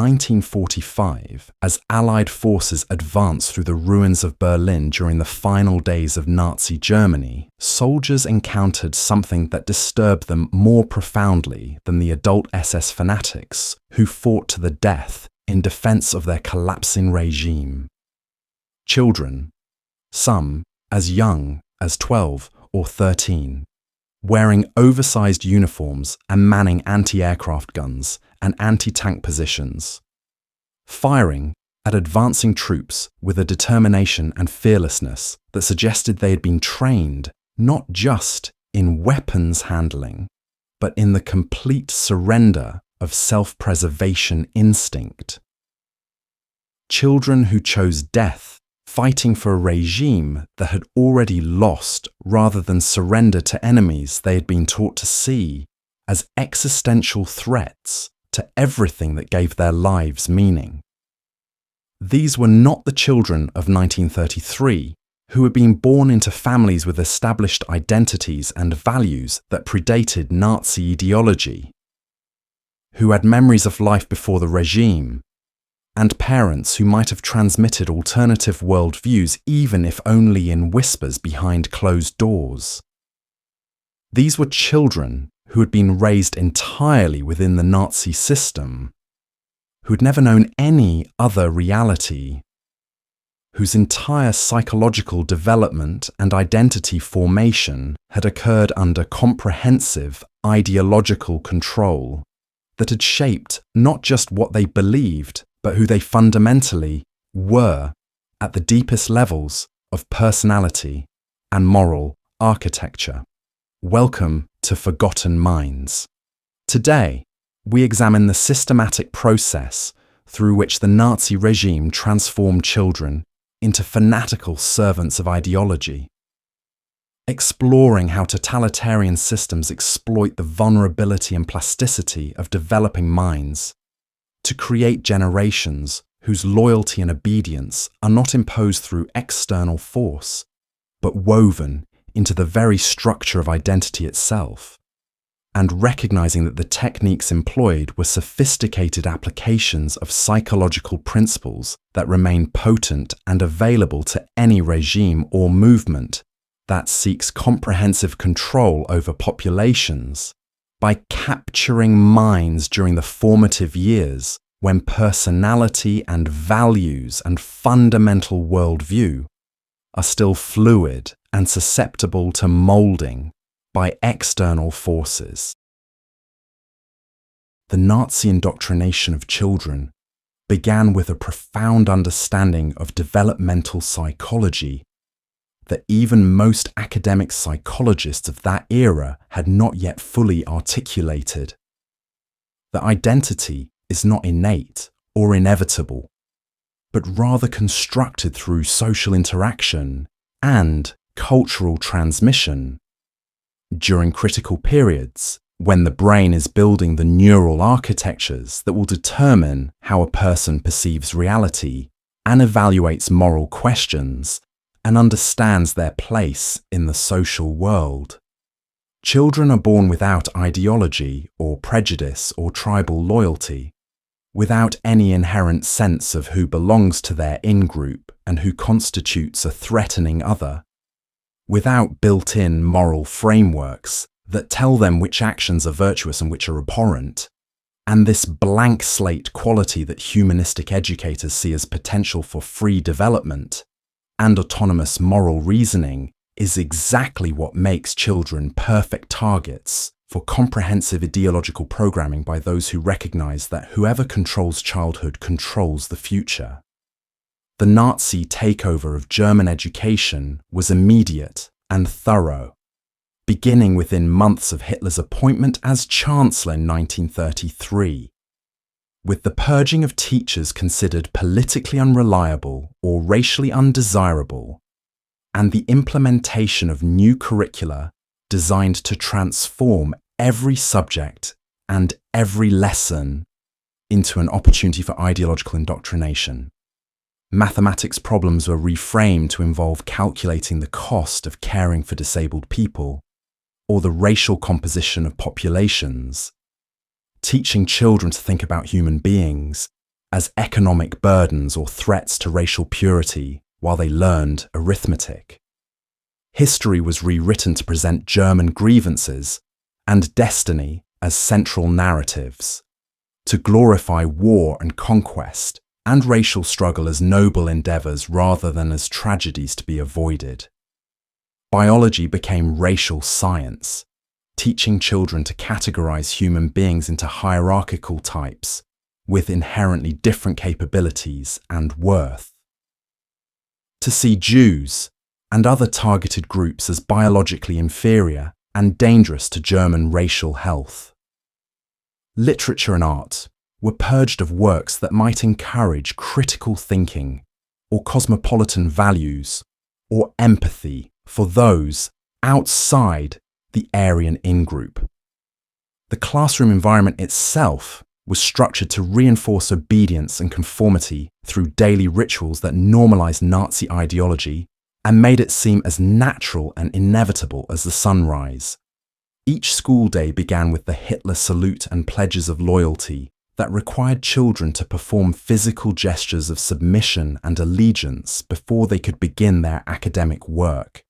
1945, as Allied forces advanced through the ruins of Berlin during the final days of Nazi Germany, soldiers encountered something that disturbed them more profoundly than the adult SS fanatics who fought to the death in defense of their collapsing regime. Children, some as young as 12 or 13, wearing oversized uniforms and manning anti-aircraft guns and anti-tank positions, firing at advancing troops with a determination and fearlessness that suggested they had been trained not just in weapons handling, but in the complete surrender of self-preservation instinct. Children who chose death, fighting for a regime that had already lost rather than surrender to enemies they had been taught to see as existential threats to everything that gave their lives meaning. These were not the children of 1933 who had been born into families with established identities and values that predated Nazi ideology, who had memories of life before the regime, and parents who might have transmitted alternative worldviews even if only in whispers behind closed doors. These were children who had been raised entirely within the Nazi system, who had never known any other reality, whose entire psychological development and identity formation had occurred under comprehensive ideological control that had shaped not just what they believed, but who they fundamentally were at the deepest levels of personality and moral architecture. Welcome to Forgotten Minds. Today, we examine the systematic process through which the Nazi regime transformed children into fanatical servants of ideology, exploring how totalitarian systems exploit the vulnerability and plasticity of developing minds to create generations whose loyalty and obedience are not imposed through external force, but woven into the very structure of identity itself, and recognizing that the techniques employed were sophisticated applications of psychological principles that remain potent and available to any regime or movement that seeks comprehensive control over populations by capturing minds during the formative years when personality and values and fundamental worldview are still fluid and susceptible to molding by external forces. The Nazi indoctrination of children began with a profound understanding of developmental psychology that even most academic psychologists of that era had not yet fully articulated. That identity is not innate or inevitable, but rather constructed through social interaction and cultural transmission. During critical periods, when the brain is building the neural architectures that will determine how a person perceives reality and evaluates moral questions and understands their place in the social world. Children are born without ideology or prejudice or tribal loyalty, without any inherent sense of who belongs to their in-group and who constitutes a threatening other, without built-in moral frameworks that tell them which actions are virtuous and which are abhorrent, and this blank slate quality that humanistic educators see as potential for free development and autonomous moral reasoning is exactly what makes children perfect targets for comprehensive ideological programming by those who recognize that whoever controls childhood controls the future. The Nazi takeover of German education was immediate and thorough, beginning within months of Hitler's appointment as Chancellor in 1933. With the purging of teachers considered politically unreliable or racially undesirable, and the implementation of new curricula designed to transform every subject and every lesson into an opportunity for ideological indoctrination. Mathematics problems were reframed to involve calculating the cost of caring for disabled people, or the racial composition of populations. Teaching children to think about human beings as economic burdens or threats to racial purity while they learned arithmetic. History was rewritten to present German grievances and destiny as central narratives, to glorify war and conquest and racial struggle as noble endeavours rather than as tragedies to be avoided. Biology became racial science, teaching children to categorise human beings into hierarchical types with inherently different capabilities and worth. To see Jews and other targeted groups as biologically inferior and dangerous to German racial health. Literature and art were purged of works that might encourage critical thinking or cosmopolitan values or empathy for those outside the Aryan in-group. The classroom environment itself was structured to reinforce obedience and conformity through daily rituals that normalized Nazi ideology and made it seem as natural and inevitable as the sunrise. Each school day began with the Hitler salute and pledges of loyalty that required children to perform physical gestures of submission and allegiance before they could begin their academic work,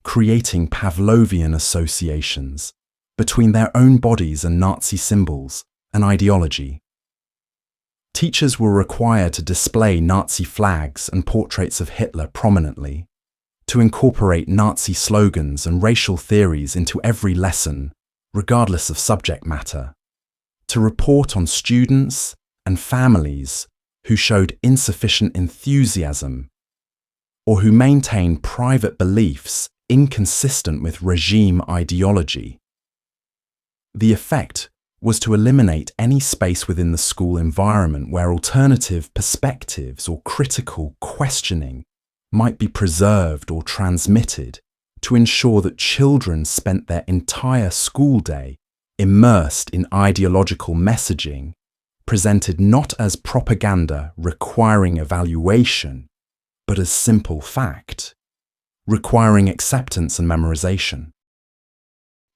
creating Pavlovian associations between their own bodies and Nazi symbols and ideology. Teachers were required to display Nazi flags and portraits of Hitler prominently, to incorporate Nazi slogans and racial theories into every lesson, regardless of subject matter, to report on students and families who showed insufficient enthusiasm or who maintained private beliefs inconsistent with regime ideology. The effect was to eliminate any space within the school environment where alternative perspectives or critical questioning might be preserved or transmitted, to ensure that children spent their entire school day immersed in ideological messaging, presented not as propaganda requiring evaluation, but as simple fact, requiring acceptance and memorization.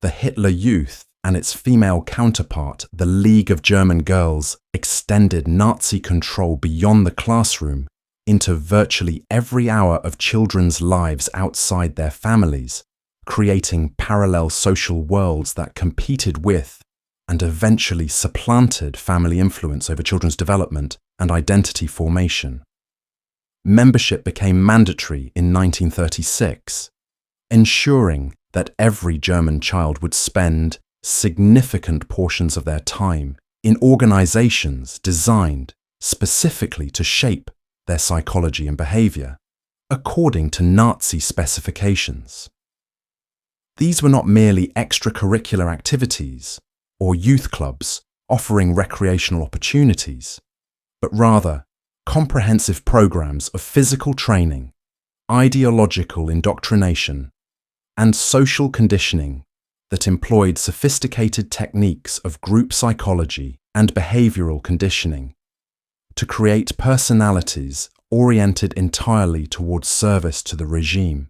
The Hitler Youth and its female counterpart, the League of German Girls, extended Nazi control beyond the classroom into virtually every hour of children's lives outside their families, creating parallel social worlds that competed with and eventually supplanted family influence over children's development and identity formation. Membership became mandatory in 1936, ensuring that every German child would spend significant portions of their time in organizations designed specifically to shape their psychology and behavior, according to Nazi specifications. These were not merely extracurricular activities or youth clubs offering recreational opportunities, but rather comprehensive programs of physical training, ideological indoctrination, and social conditioning that employed sophisticated techniques of group psychology and behavioral conditioning to create personalities oriented entirely towards service to the regime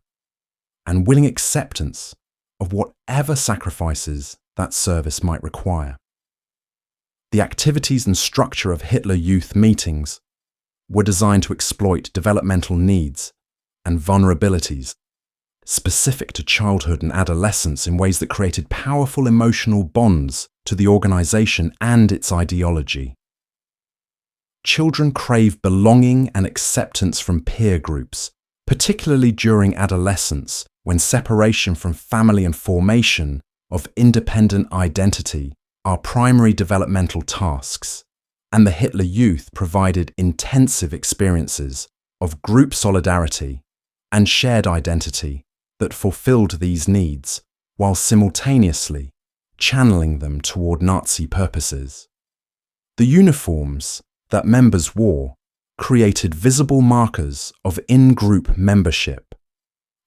and willing acceptance of whatever sacrifices that service might require. The activities and structure of Hitler Youth meetings were designed to exploit developmental needs and vulnerabilities specific to childhood and adolescence in ways that created powerful emotional bonds to the organization and its ideology. Children crave belonging and acceptance from peer groups, particularly during adolescence, when separation from family and formation of independent identity are primary developmental tasks, and the Hitler Youth provided intensive experiences of group solidarity and shared identity that fulfilled these needs while simultaneously channeling them toward Nazi purposes. The uniforms that members wore created visible markers of in-group membership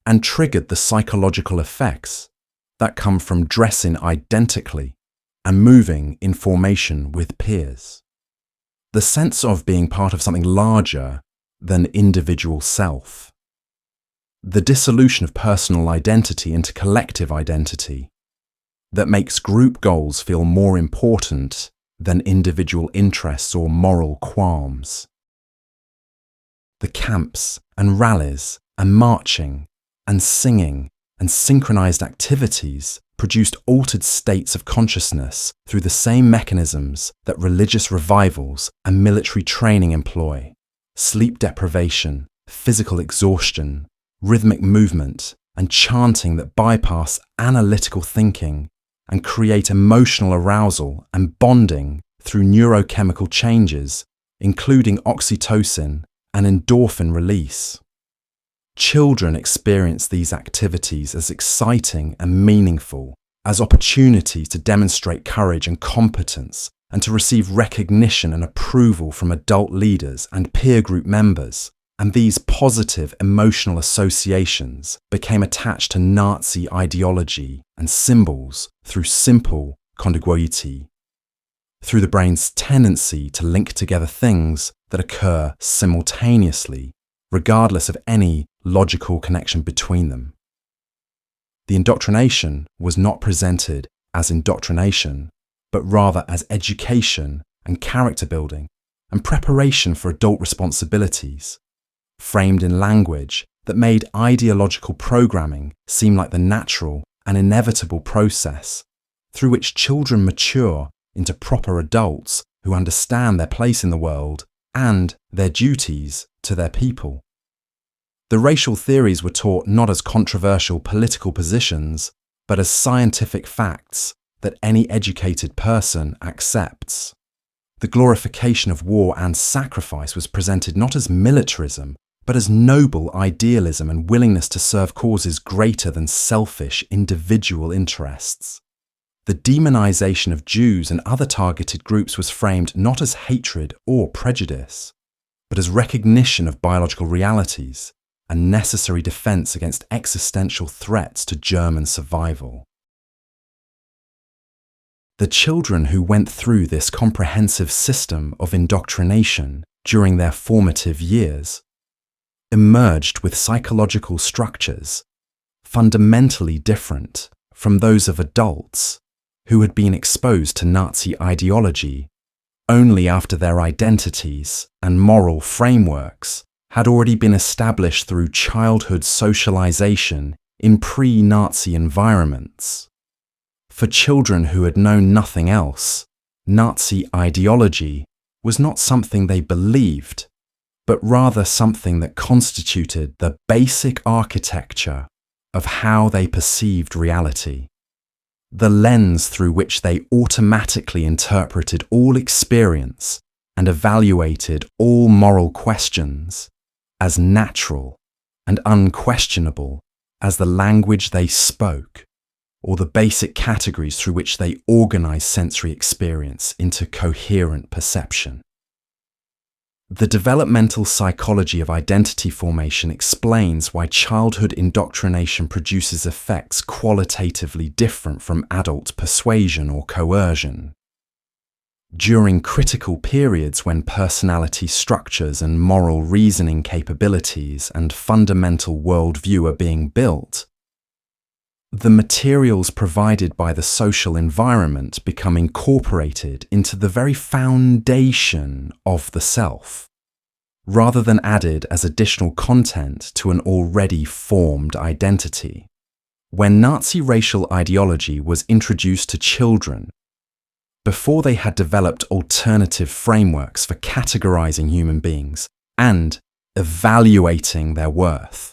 and triggered the psychological effects that come from dressing identically and moving in formation with peers. The sense of being part of something larger than individual self. The dissolution of personal identity into collective identity that makes group goals feel more important than individual interests or moral qualms. The camps and rallies and marching and singing and synchronized activities produced altered states of consciousness through the same mechanisms that religious revivals and military training employ: sleep deprivation, physical exhaustion, rhythmic movement, and chanting that bypass analytical thinking and create emotional arousal and bonding through neurochemical changes, including oxytocin and endorphin release. Children experience these activities as exciting and meaningful, as opportunities to demonstrate courage and competence, and to receive recognition and approval from adult leaders and peer group members. And these positive emotional associations became attached to Nazi ideology and symbols through simple contiguity, through the brain's tendency to link together things that occur simultaneously, regardless of any logical connection between them. The indoctrination was not presented as indoctrination, but rather as education and character building and preparation for adult responsibilities, framed in language that made ideological programming seem like the natural and inevitable process through which children mature into proper adults who understand their place in the world and their duties to their people. The racial theories were taught not as controversial political positions, but as scientific facts that any educated person accepts. The glorification of war and sacrifice was presented not as militarism, but as noble idealism and willingness to serve causes greater than selfish individual interests. The demonization of Jews and other targeted groups was framed not as hatred or prejudice, but as recognition of biological realities and necessary defense against existential threats to German survival. The children who went through this comprehensive system of indoctrination during their formative years emerged with psychological structures fundamentally different from those of adults who had been exposed to Nazi ideology only after their identities and moral frameworks had already been established through childhood socialization in pre-Nazi environments. For children who had known nothing else, Nazi ideology was not something they believed, but rather something that constituted the basic architecture of how they perceived reality, the lens through which they automatically interpreted all experience and evaluated all moral questions as natural and unquestionable as the language they spoke, or the basic categories through which they organized sensory experience into coherent perception. The developmental psychology of identity formation explains why childhood indoctrination produces effects qualitatively different from adult persuasion or coercion. During critical periods when personality structures and moral reasoning capabilities and fundamental worldview are being built, the materials provided by the social environment become incorporated into the very foundation of the self, rather than added as additional content to an already formed identity. When Nazi racial ideology was introduced to children, before they had developed alternative frameworks for categorizing human beings and evaluating their worth,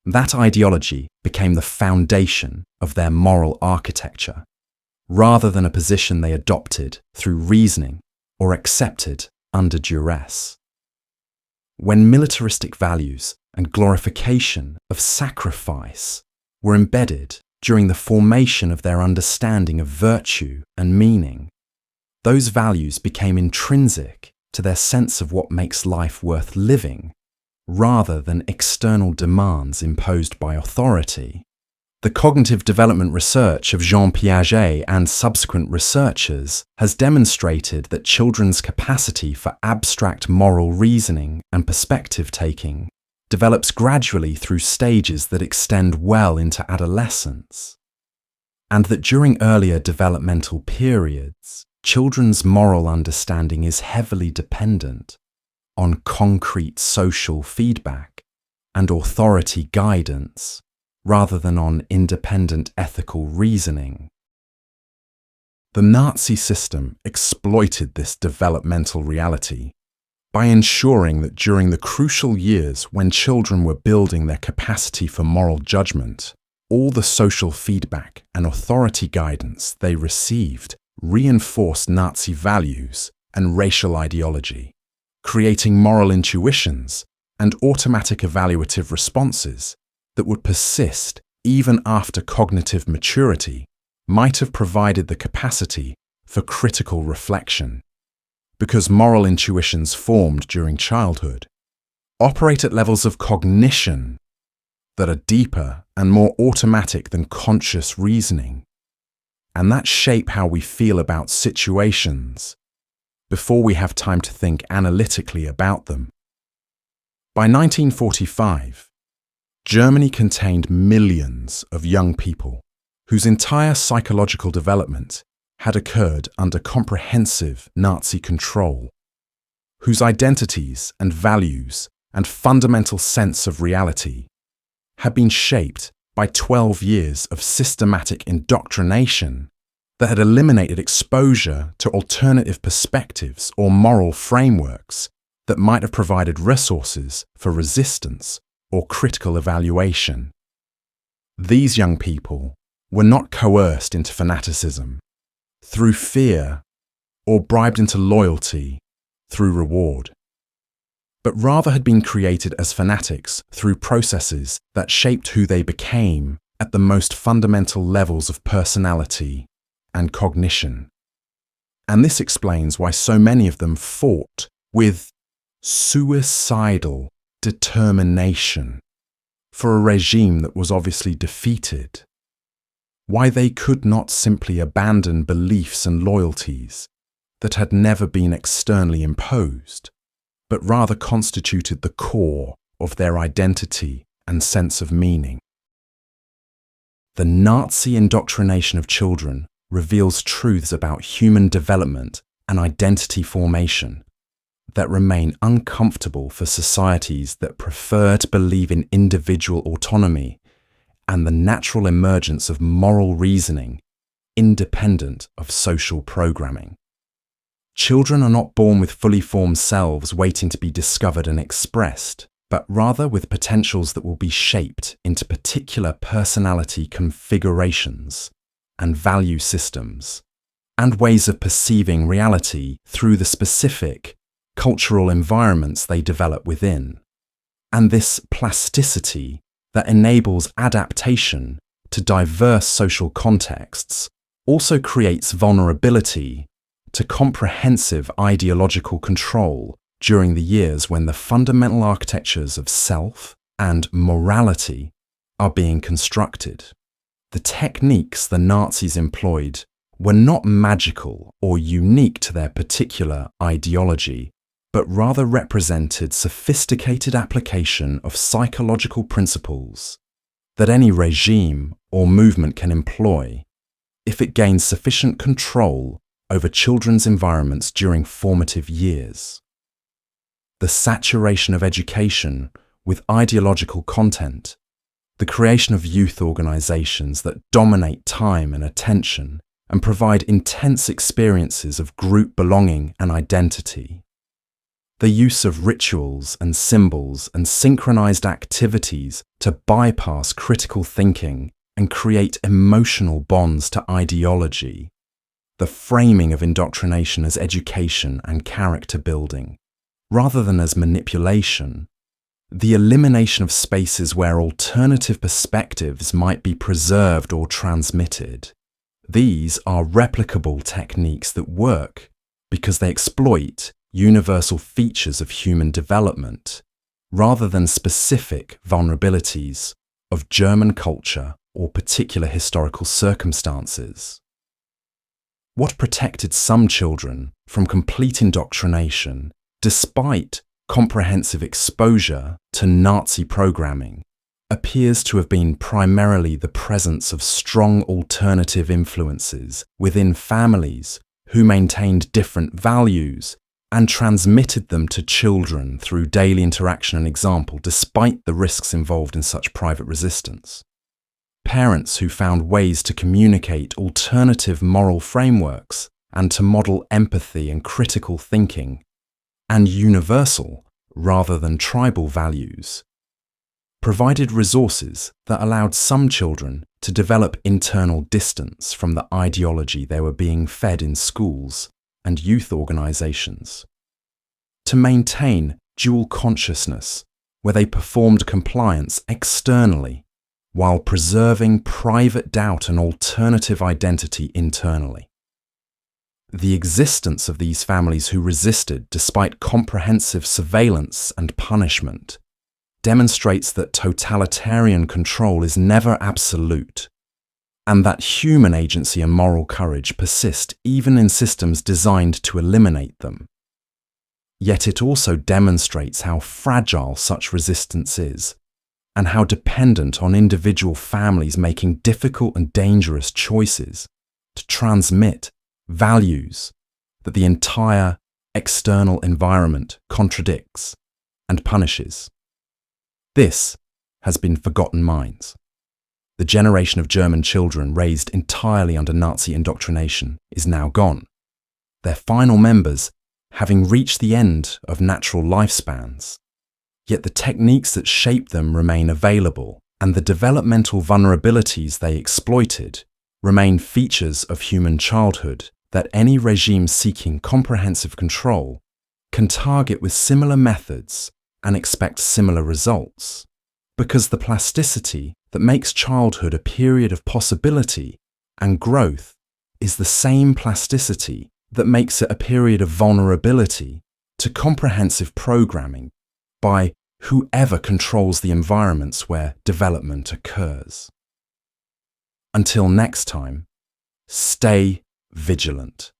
that ideology became the foundation of their moral architecture, rather than a position they adopted through reasoning or accepted under duress. When militaristic values and glorification of sacrifice were embedded during the formation of their understanding of virtue and meaning, those values became intrinsic to their sense of what makes life worth living, rather than external demands imposed by authority. The cognitive development research of Jean Piaget and subsequent researchers has demonstrated that children's capacity for abstract moral reasoning and perspective taking develops gradually through stages that extend well into adolescence, and that during earlier developmental periods, children's moral understanding is heavily dependent on concrete social feedback and authority guidance, rather than on independent ethical reasoning. The Nazi system exploited this developmental reality by ensuring that during the crucial years when children were building their capacity for moral judgment, all the social feedback and authority guidance they received reinforced Nazi values and racial ideology, creating moral intuitions and automatic evaluative responses that would persist even after cognitive maturity might have provided the capacity for critical reflection. Because moral intuitions formed during childhood operate at levels of cognition that are deeper and more automatic than conscious reasoning, and that shape how we feel about situations before we have time to think analytically about them. By 1945, Germany contained millions of young people whose entire psychological development had occurred under comprehensive Nazi control, whose identities and values and fundamental sense of reality had been shaped by 12 years of systematic indoctrination that had eliminated exposure to alternative perspectives or moral frameworks that might have provided resources for resistance or critical evaluation. These young people were not coerced into fanaticism through fear or bribed into loyalty through reward, but rather had been created as fanatics through processes that shaped who they became at the most fundamental levels of personality and cognition. And this explains why so many of them fought with suicidal determination for a regime that was obviously defeated, why they could not simply abandon beliefs and loyalties that had never been externally imposed, but rather constituted the core of their identity and sense of meaning. The Nazi indoctrination of children reveals truths about human development and identity formation that remain uncomfortable for societies that prefer to believe in individual autonomy and the natural emergence of moral reasoning independent of social programming. Children are not born with fully formed selves waiting to be discovered and expressed, but rather with potentials that will be shaped into particular personality configurations and value systems, and ways of perceiving reality through the specific cultural environments they develop within, and this plasticity that enables adaptation to diverse social contexts also creates vulnerability to comprehensive ideological control during the years when the fundamental architectures of self and morality are being constructed. The techniques the Nazis employed were not magical or unique to their particular ideology, but rather represented sophisticated application of psychological principles that any regime or movement can employ if it gains sufficient control over children's environments during formative years. The saturation of education with ideological content, the creation of youth organizations that dominate time and attention and provide intense experiences of group belonging and identity, the use of rituals and symbols and synchronized activities to bypass critical thinking and create emotional bonds to ideology, the framing of indoctrination as education and character building, rather than as manipulation, the elimination of spaces where alternative perspectives might be preserved or transmitted. These are replicable techniques that work because they exploit universal features of human development, rather than specific vulnerabilities of German culture or particular historical circumstances. What protected some children from complete indoctrination, despite comprehensive exposure to Nazi programming, appears to have been primarily the presence of strong alternative influences within families who maintained different values and transmitted them to children through daily interaction and example despite the risks involved in such private resistance. Parents who found ways to communicate alternative moral frameworks and to model empathy and critical thinking, and universal rather than tribal values, provided resources that allowed some children to develop internal distance from the ideology they were being fed in schools and youth organizations, to maintain dual consciousness where they performed compliance externally while preserving private doubt and alternative identity internally. The existence of these families who resisted despite comprehensive surveillance and punishment demonstrates that totalitarian control is never absolute, and that human agency and moral courage persist even in systems designed to eliminate them. Yet it also demonstrates how fragile such resistance is, and how dependent on individual families making difficult and dangerous choices to transmit values that the entire external environment contradicts and punishes. This has been Forgotten Minds. The generation of German children raised entirely under Nazi indoctrination is now gone, their final members having reached the end of natural lifespans. Yet the techniques that shaped them remain available, and the developmental vulnerabilities they exploited remain features of human childhood that any regime seeking comprehensive control can target with similar methods and expect similar results, because the plasticity that makes childhood a period of possibility and growth is the same plasticity that makes it a period of vulnerability to comprehensive programming by whoever controls the environments where development occurs. Until next time, stay vigilant.